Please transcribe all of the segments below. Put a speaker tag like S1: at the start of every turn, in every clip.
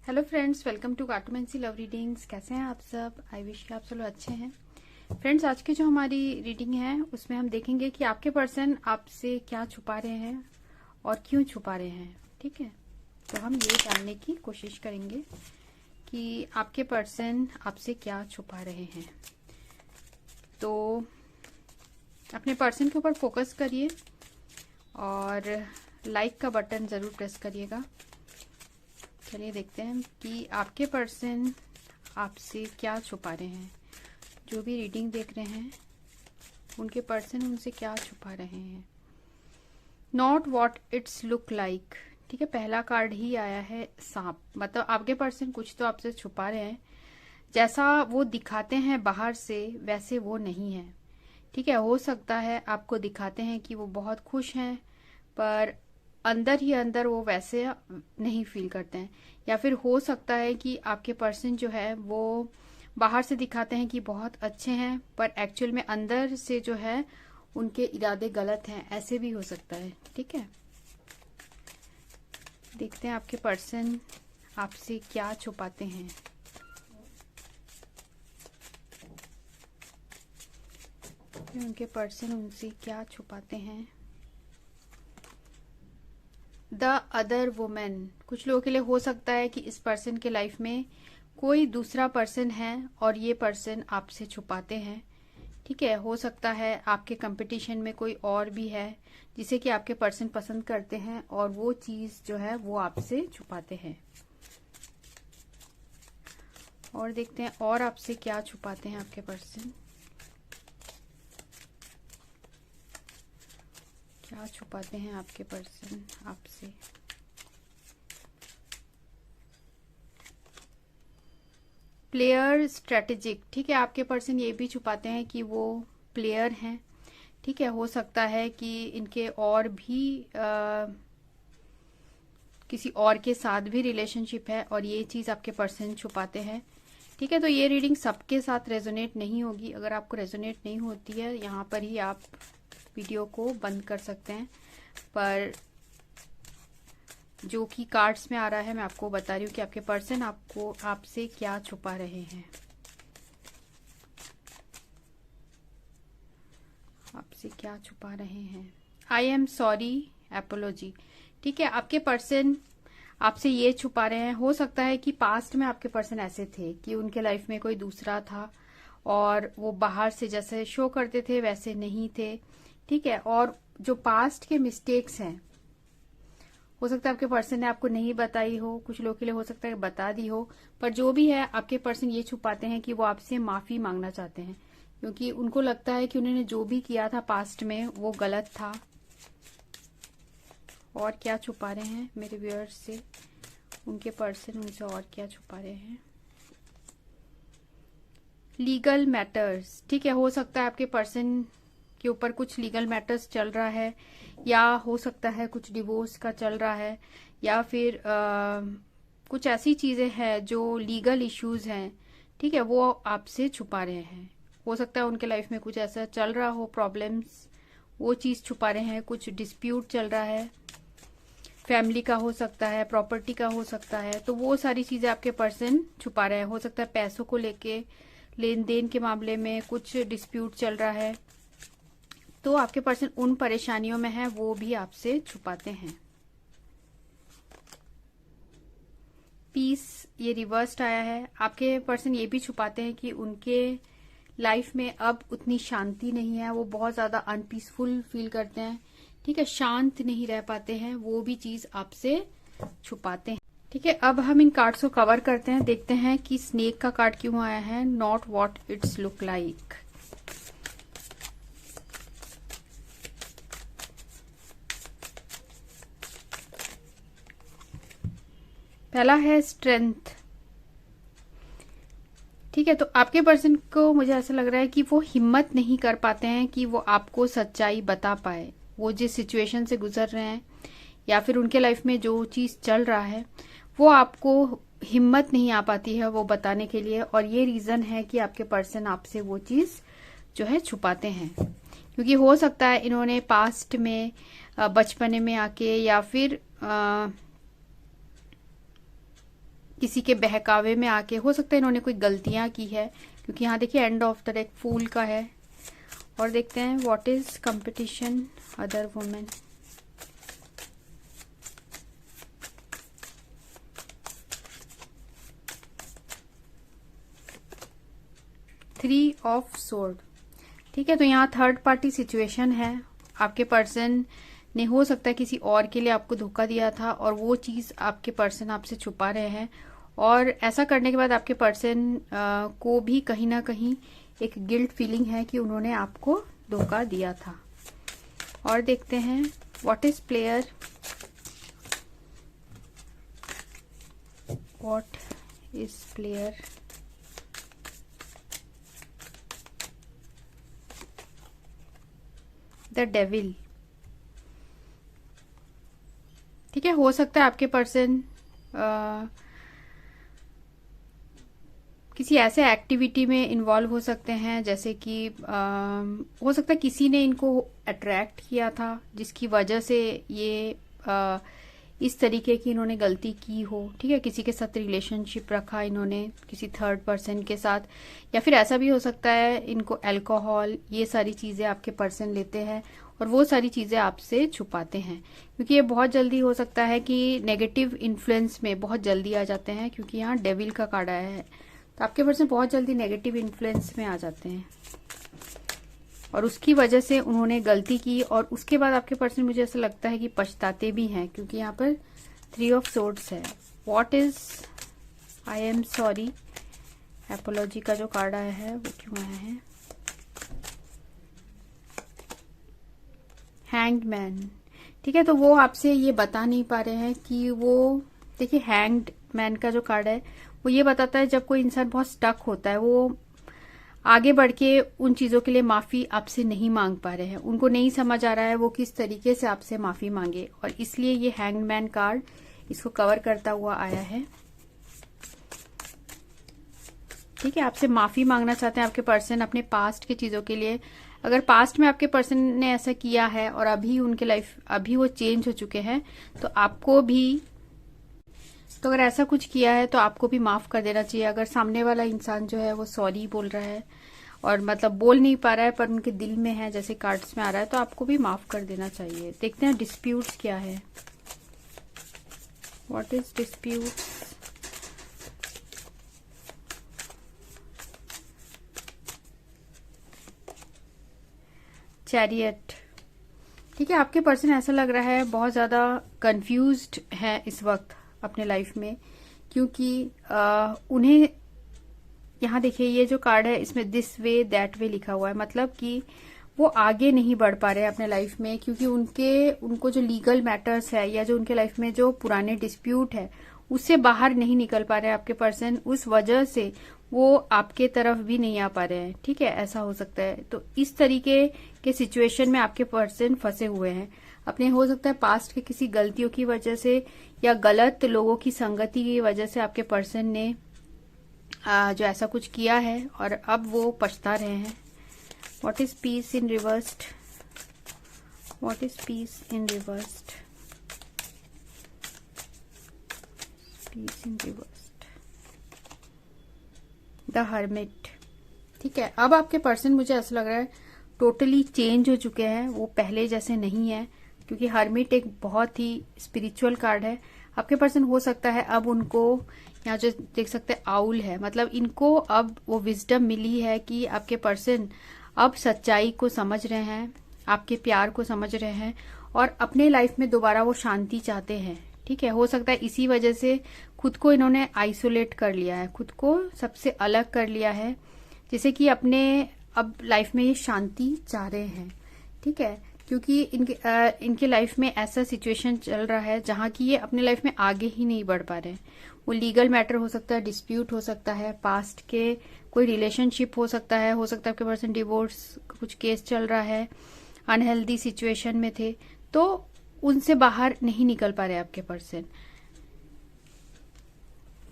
S1: Hello friends, welcome to cartomancy love readings. कैसे हैं आप सब? आई विश कि आप सब लोग अच्छे हैं। फ्रेंड्स, आज की जो हमारी रीडिंग है उसमें हम देखेंगे कि आपके पर्सन आपसे क्या छुपा रहे हैं और क्यों छुपा रहे हैं। ठीक है, तो हम ये जानने की कोशिश करेंगे कि आपके पर्सन आपसे क्या छुपा रहे हैं। तो अपने पर्सन के ऊपर फोकस करिए और लाइक का बटन ज़रूर प्रेस करिएगा। चलिए देखते हैं कि आपके पर्सन आपसे क्या छुपा रहे हैं। जो भी रीडिंग देख रहे हैं उनके पर्सन उनसे क्या छुपा रहे हैं। Not what it's look like. ठीक है, पहला कार्ड ही आया है सांप। मतलब आपके पर्सन कुछ तो आपसे छुपा रहे हैं। जैसा वो दिखाते हैं बाहर से वैसे वो नहीं है। ठीक है, हो सकता है आपको दिखाते हैं कि वो बहुत खुश हैं, पर अंदर ही अंदर वो वैसे नहीं फील करते हैं। या फिर हो सकता है कि आपके पर्सन जो है वो बाहर से दिखाते हैं कि बहुत अच्छे हैं, पर एक्चुअल में अंदर से जो है उनके इरादे गलत हैं। ऐसे भी हो सकता है। ठीक है, देखते हैं आपके पर्सन आपसे क्या छुपाते हैं। उनके पर्सन उनसे क्या छुपाते हैं। The other women. कुछ लोगों के लिए हो सकता है कि इस पर्सन के लाइफ में कोई दूसरा पर्सन है और ये पर्सन आपसे छुपाते हैं। ठीक है, हो सकता है आपके कंपटीशन में कोई और भी है जिसे कि आपके पर्सन पसंद करते हैं और वो चीज जो है वो आपसे छुपाते हैं। और देखते हैं और आपसे क्या छुपाते हैं आपके पर्सन। क्या छुपाते हैं आपके पर्सन आपसे। Player strategic. ठीक है, आपके पर्सन ये भी छुपाते हैं कि वो प्लेयर हैं। ठीक है, हो सकता है कि इनके और भी किसी और के साथ भी रिलेशनशिप है और ये चीज आपके पर्सन छुपाते हैं। ठीक है, तो ये रीडिंग सबके साथ रेजोनेट नहीं होगी। अगर आपको रेजोनेट नहीं होती है यहाँ पर ही आप वीडियो को बंद कर सकते हैं। पर जो कि कार्ड्स में आ रहा है मैं आपको बता रही हूँ कि आपके पर्सन आपको आपसे क्या छुपा रहे हैं। आपसे क्या छुपा रहे हैं। I am sorry, apiology. ठीक है, आपके पर्सन आपसे ये छुपा रहे हैं। हो सकता है कि पास्ट में आपके पर्सन ऐसे थे कि उनके लाइफ में कोई दूसरा था और वो बाहर से जैसे शो करते थे वैसे नहीं थे। ठीक है, और जो पास्ट के मिस्टेक्स हैं हो सकता है आपके पर्सन ने आपको नहीं बताई हो। कुछ लोगों के लिए हो सकता है बता दी हो, पर जो भी है आपके पर्सन ये छुपाते हैं कि वो आपसे माफी मांगना चाहते हैं, क्योंकि उनको लगता है कि उन्होंने जो भी किया था पास्ट में वो गलत था। और क्या छुपा रहे हैं मेरे व्यूअर्स से उनके पर्सन उनसे, और क्या छुपा रहे हैं। Legal matters. ठीक है, हो सकता है आपके पर्सन के ऊपर कुछ लीगल मैटर्स चल रहा है, या हो सकता है कुछ डिवोर्स का चल रहा है, या फिर कुछ ऐसी चीजें हैं जो लीगल इश्यूज हैं। ठीक है, वो आपसे छुपा रहे हैं। हो सकता है उनके लाइफ में कुछ ऐसा चल रहा हो, प्रॉब्लम्स, वो चीज छुपा रहे हैं। कुछ डिस्प्यूट चल रहा है, फैमिली का हो सकता है, प्रॉपर्टी का हो सकता है, तो वो सारी चीजें आपके पर्सन छुपा रहे हैं। हो सकता है पैसों को लेके, लेन देन के मामले में कुछ डिस्प्यूट चल रहा है, तो आपके पर्सन उन परेशानियों में है, वो भी आपसे छुपाते हैं। पीस, ये रिवर्स्ड आया है। आपके पर्सन ये भी छुपाते हैं कि उनके लाइफ में अब उतनी शांति नहीं है, वो बहुत ज्यादा अनपीसफुल फील करते हैं। ठीक है, शांत नहीं रह पाते हैं, वो भी चीज आपसे छुपाते हैं। ठीक है, अब हम इन कार्ड्स को कवर करते हैं। देखते हैं कि स्नेक का कार्ड क्यों आया है। Not what it's look like. पहला है स्ट्रेंथ। ठीक है, तो आपके पर्सन को मुझे ऐसा लग रहा है कि वो हिम्मत नहीं कर पाते हैं कि वो आपको सच्चाई बता पाए। वो जिस सिचुएशन से गुजर रहे हैं या फिर उनके लाइफ में जो चीज चल रहा है वो आपको हिम्मत नहीं आ पाती है वो बताने के लिए, और ये रीजन है कि आपके पर्सन आपसे वो चीज जो है छुपाते हैं। क्योंकि हो सकता है इन्होंने पास्ट में बचपने में आके या फिर किसी के बहकावे में आके, हो सकता है इन्होंने कोई गलतियां की है, क्योंकि यहाँ देखिए एंड ऑफ द डेक फूल का है। और देखते हैं what is competition other women. Three of sword. ठीक है, तो यहाँ थर्ड पार्टी सिचुएशन है। आपके पर्सन ने हो सकता है किसी और के लिए आपको धोखा दिया था और वो चीज आपके पर्सन आपसे छुपा रहे हैं, और ऐसा करने के बाद आपके पर्सन को भी कहीं ना कहीं एक गिल्ट फीलिंग है कि उन्होंने आपको धोखा दिया था। और देखते हैं what is player, what is player the devil. ठीक है, हो सकता है आपके पर्सन किसी ऐसे एक्टिविटी में इन्वॉल्व हो सकते हैं, जैसे कि हो सकता है किसी ने इनको अट्रैक्ट किया था जिसकी वजह से ये इस तरीके की इन्होंने गलती की हो। ठीक है, किसी के साथ रिलेशनशिप रखा इन्होंने किसी थर्ड पर्सन के साथ, या फिर ऐसा भी हो सकता है इनको अल्कोहल, ये सारी चीजें आपके पर्सन लेते हैं और वो सारी चीजें आपसे छुपाते हैं, क्योंकि ये बहुत जल्दी हो सकता है कि नेगेटिव इन्फ्लुएंस में बहुत जल्दी आ जाते हैं, क्योंकि यहाँ डेविल का कार्ड आया है। तो आपके पर्सन बहुत जल्दी नेगेटिव इन्फ्लुएंस में आ जाते हैं और उसकी वजह से उन्होंने गलती की, और उसके बाद आपके पर्सन मुझे ऐसा लगता है कि पछताते भी हैं, क्योंकि यहाँ पर थ्री ऑफ सोर्ड्स है। What is I am sorry, apiology का जो कार्ड आया है वो क्यों आया है। Hanged man. ठीक है, तो वो आपसे ये बता नहीं पा रहे हैं कि वो, देखिए हैंग्ड मैन का जो कार्ड है वो ये बताता है जब कोई इंसान बहुत स्टक होता है, वो आगे बढ़ के उन चीजों के लिए माफी आपसे नहीं मांग पा रहे हैं, उनको नहीं समझ आ रहा है वो किस तरीके से आपसे माफी मांगे, और इसलिए ये हैंग्ड मैन कार्ड इसको कवर करता हुआ आया है। ठीक है, आपसे माफी मांगना चाहते हैं आपके पर्सन अपने पास्ट की चीजों के लिए। अगर पास्ट में आपके पर्सन ने ऐसा किया है और अभी उनके लाइफ अभी वो चेंज हो चुके हैं, तो आपको भी, तो अगर ऐसा कुछ किया है तो आपको भी माफ कर देना चाहिए। अगर सामने वाला इंसान जो है वो सॉरी बोल रहा है और मतलब बोल नहीं पा रहा है पर उनके दिल में है, जैसे कार्ड्स में आ रहा है, तो आपको भी माफ कर देना चाहिए। देखते हैं डिस्प्यूट्स क्या है। What is dispute. चैरियट। ठीक है, आपके पर्सन ऐसा लग रहा है बहुत ज्यादा कंफ्यूज्ड है इस वक्त अपने लाइफ में, क्योंकि उन्हें यहाँ देखिए ये जो कार्ड है इसमें दिस वे दैट वे लिखा हुआ है, मतलब कि वो आगे नहीं बढ़ पा रहे हैं अपने लाइफ में, क्योंकि उनको जो लीगल मैटर्स है या जो उनके लाइफ में जो पुराने डिस्प्यूट है उससे बाहर नहीं निकल पा रहे हैं आपके पर्सन, उस वजह से वो आपके तरफ भी नहीं आ पा रहे हैं। ठीक है, ऐसा हो सकता है। तो इस तरीके के सिचुएशन में आपके पर्सन फंसे हुए हैं अपने, हो सकता है पास्ट के किसी गलतियों की वजह से या गलत लोगों की संगति की वजह से आपके पर्सन ने जो ऐसा कुछ किया है और अब वो पछता रहे हैं। What is peace in reversed, what is peace in reversed, peace in reversed, the hermit. ठीक है, अब आपके पर्सन मुझे ऐसा लग रहा है टोटली चेंज हो चुके हैं, वो पहले जैसे नहीं है, क्योंकि हर्मिट एक बहुत ही स्पिरिचुअल कार्ड है। आपके पर्सन हो सकता है अब उनको, यहाँ जो देख सकते हैं आउल है, मतलब इनको अब वो विजडम मिली है कि आपके पर्सन अब सच्चाई को समझ रहे हैं, आपके प्यार को समझ रहे हैं और अपने लाइफ में दोबारा वो शांति चाहते हैं। ठीक है, हो सकता है इसी वजह से खुद को इन्होंने आइसोलेट कर लिया है, खुद को सबसे अलग कर लिया है, जैसे कि अपने अब लाइफ में ये शांति चाह रहे हैं। ठीक है, क्योंकि इनके लाइफ में ऐसा सिचुएशन चल रहा है जहां की ये अपने लाइफ में आगे ही नहीं बढ़ पा रहे हैं। वो लीगल मैटर हो सकता है, डिस्प्यूट हो सकता है, पास्ट के कोई रिलेशनशिप हो सकता है आपके पर्सन डिवोर्स कुछ केस चल रहा है, अनहेल्दी सिचुएशन में थे, तो उनसे बाहर नहीं निकल पा रहे आपके पर्सन।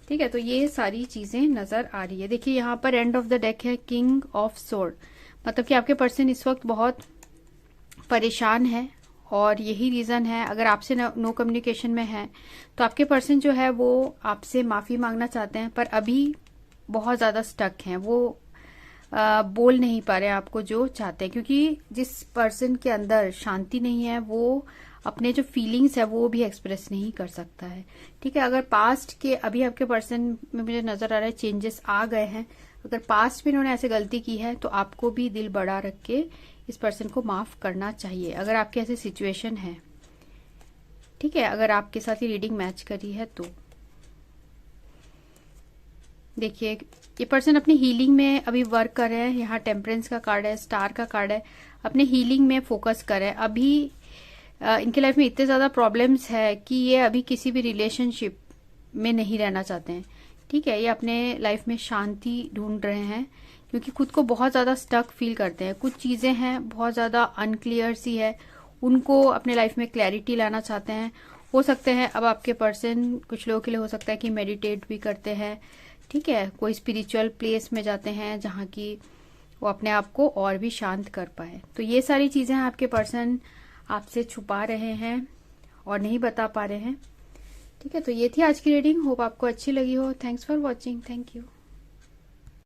S1: ठीक है, तो ये सारी चीजें नजर आ रही है। देखिए यहाँ पर एंड ऑफ द डेक है किंग ऑफ सोर्ड, मतलब कि आपके पर्सन इस वक्त बहुत परेशान है और यही रीज़न है। अगर आपसे नो कम्युनिकेशन में है तो आपके पर्सन जो है वो आपसे माफ़ी मांगना चाहते हैं, पर अभी बहुत ज़्यादा स्टक हैं। वो बोल नहीं पा रहे हैं आपको जो चाहते हैं, क्योंकि जिस पर्सन के अंदर शांति नहीं है वो अपने जो फीलिंग्स है वो भी एक्सप्रेस नहीं कर सकता है। ठीक है, अगर पास्ट के अभी आपके पर्सन में मुझे नजर आ रहा है चेंजेस आ गए हैं। अगर पास्ट में इन्होंने ऐसे गलती की है तो आपको भी दिल बड़ा रख के इस पर्सन को माफ करना चाहिए, अगर आपके ऐसे सिचुएशन है। ठीक है, अगर आपके साथ ये रीडिंग मैच करी है तो देखिए ये पर्सन अपनी हीलिंग में अभी वर्क कर रहे हैं। यहाँ टेम्परेंस का कार्ड है, स्टार का कार्ड है। अपने हीलिंग में फोकस कर रहे हैं। अभी इनके लाइफ में इतने ज्यादा प्रॉब्लम्स है कि ये अभी किसी भी रिलेशनशिप में नहीं रहना चाहते हैं। ठीक है, ये अपने लाइफ में शांति ढूंढ रहे हैं, क्योंकि खुद को बहुत ज्यादा स्टक फील करते हैं। कुछ चीजें हैं बहुत ज्यादा अनक्लियर सी है, उनको अपने लाइफ में क्लैरिटी लाना चाहते हैं। हो सकते हैं अब आपके पर्सन, कुछ लोगों के लिए हो सकता है कि मेडिटेट भी करते हैं। ठीक है, कोई स्पिरिचुअल प्लेस में जाते हैं जहाँ की वो अपने आप को और भी शांत कर पाए। तो ये सारी चीजें आपके पर्सन आपसे छुपा रहे हैं और नहीं बता पा रहे हैं। ठीक है, तो ये थी आज की रीडिंग। होप आपको अच्छी लगी हो। Thanks for watching. Thank you.